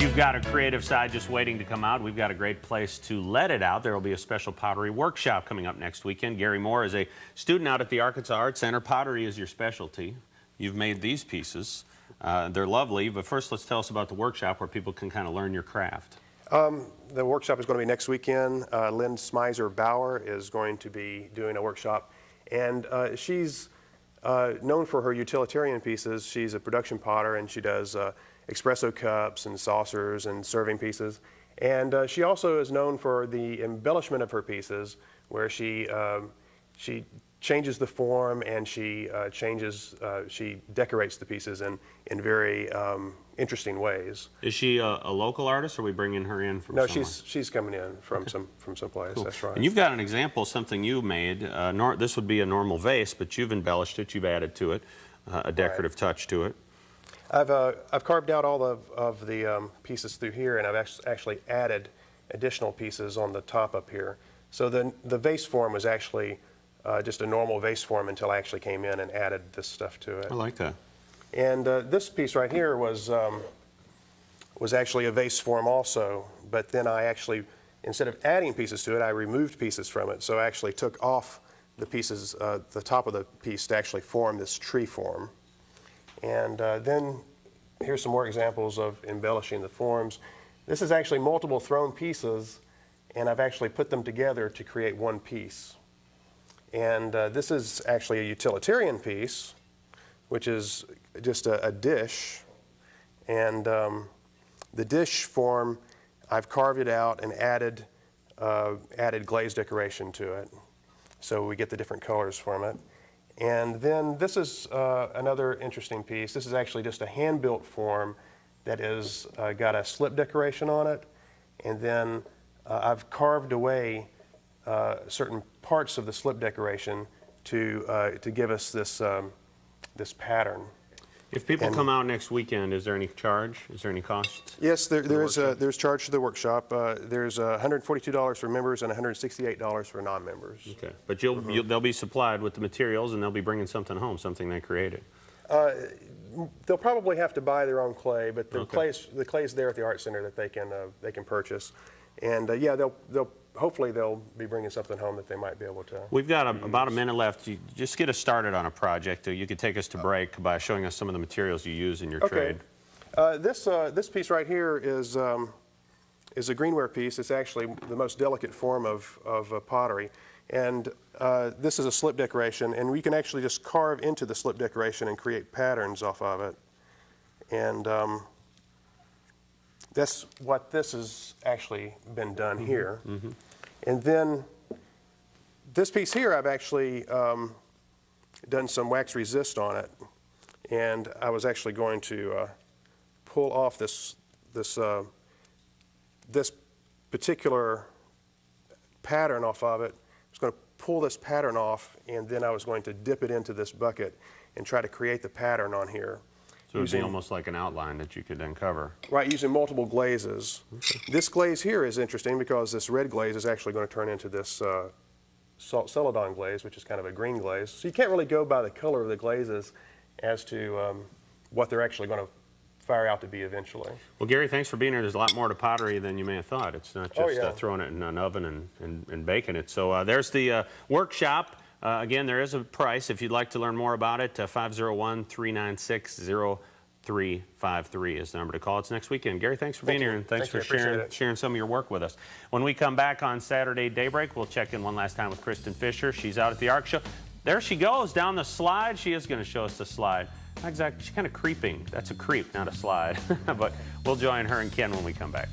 you've got a creative side just waiting to come out, we've got a great place to let it out. There will be a special pottery workshop coming up next weekend. Gary Moore is a student out at the Arkansas Art Center. Pottery is your specialty. You've made these pieces. They're lovely, but first let's tell us about the workshop where people can kind of learn your craft. The workshop is going to be next weekend. Lynn Smizer-Bauer is going to be doing a workshop, and she's known for her utilitarian pieces. She's a production potter, and she does espresso cups and saucers and serving pieces. And she also is known for the embellishment of her pieces, where she changes the form and she decorates the pieces in very interesting ways. Is she a local artist, or are we bringing her in from somewhere? No, she's coming in from someplace. Cool. That's right. And you've got an example, something you made. This would be a normal vase, but you've embellished it, you've added to it, a decorative touch to it. I've carved out all of the pieces through here, and I've actually added additional pieces on the top up here. So the vase form was actually just a normal vase form until I actually came in and added this stuff to it. I like that. And this piece right here was actually a vase form also, but then I actually, instead of adding pieces to it, I removed pieces from it. So I actually took off the pieces, the top of the piece, to actually form this tree form. And then here's some more examples of embellishing the forms. This is actually multiple thrown pieces, and I've actually put them together to create one piece. And this is actually a utilitarian piece, which is just a dish. And the dish form, I've carved it out and added glaze decoration to it, so we get the different colors from it. And then this is another interesting piece. This is actually just a hand-built form that is got a slip decoration on it, and then I've carved away certain parts of the slip decoration to give us this this pattern. If people come out next weekend, is there any charge? Is there any cost? Yes, there's charge to the workshop. There's $142 for members and $168 for non-members. Okay, but they'll be supplied with the materials, and they'll be bringing something home, something they created. They'll probably have to buy their own clay, but the clay's there at the art center that they can purchase, and yeah, hopefully they'll be bringing something home that they might be able to. We've got about a minute left. You just get us started on a project. You could take us to break by showing us some of the materials you use in your trade. This piece right here is a greenware piece. It's actually the most delicate form of pottery, and this is a slip decoration, and we can actually just carve into the slip decoration and create patterns off of it. And that's what this has actually been done here. And then this piece here, I've actually done some wax resist on it, and I was actually going to pull off this particular pattern off of it. I was going to pull this pattern off, and then I was going to dip it into this bucket and try to create the pattern on here. So it would be almost like an outline that you could then cover. Right, using multiple glazes. Okay. This glaze here is interesting because this red glaze is actually going to turn into this celadon glaze, which is kind of a green glaze. So you can't really go by the color of the glazes as to what they're actually going to fire out to be eventually. Well, Gary, thanks for being here. There's a lot more to pottery than you may have thought. It's not just throwing it in an oven and baking it. So there's the workshop. Again, there is a price. If you'd like to learn more about it, 501-396-0353 is the number to call. It's next weekend. Gary, thanks for being here, and thanks for sharing some of your work with us. When we come back on Saturday Daybreak, we'll check in one last time with Kristen Fisher. She's out at the Art Show. There she goes down the slide. She is going to show us the slide. Not exactly. She's kind of creeping. That's a creep, not a slide. But we'll join her and Ken when we come back.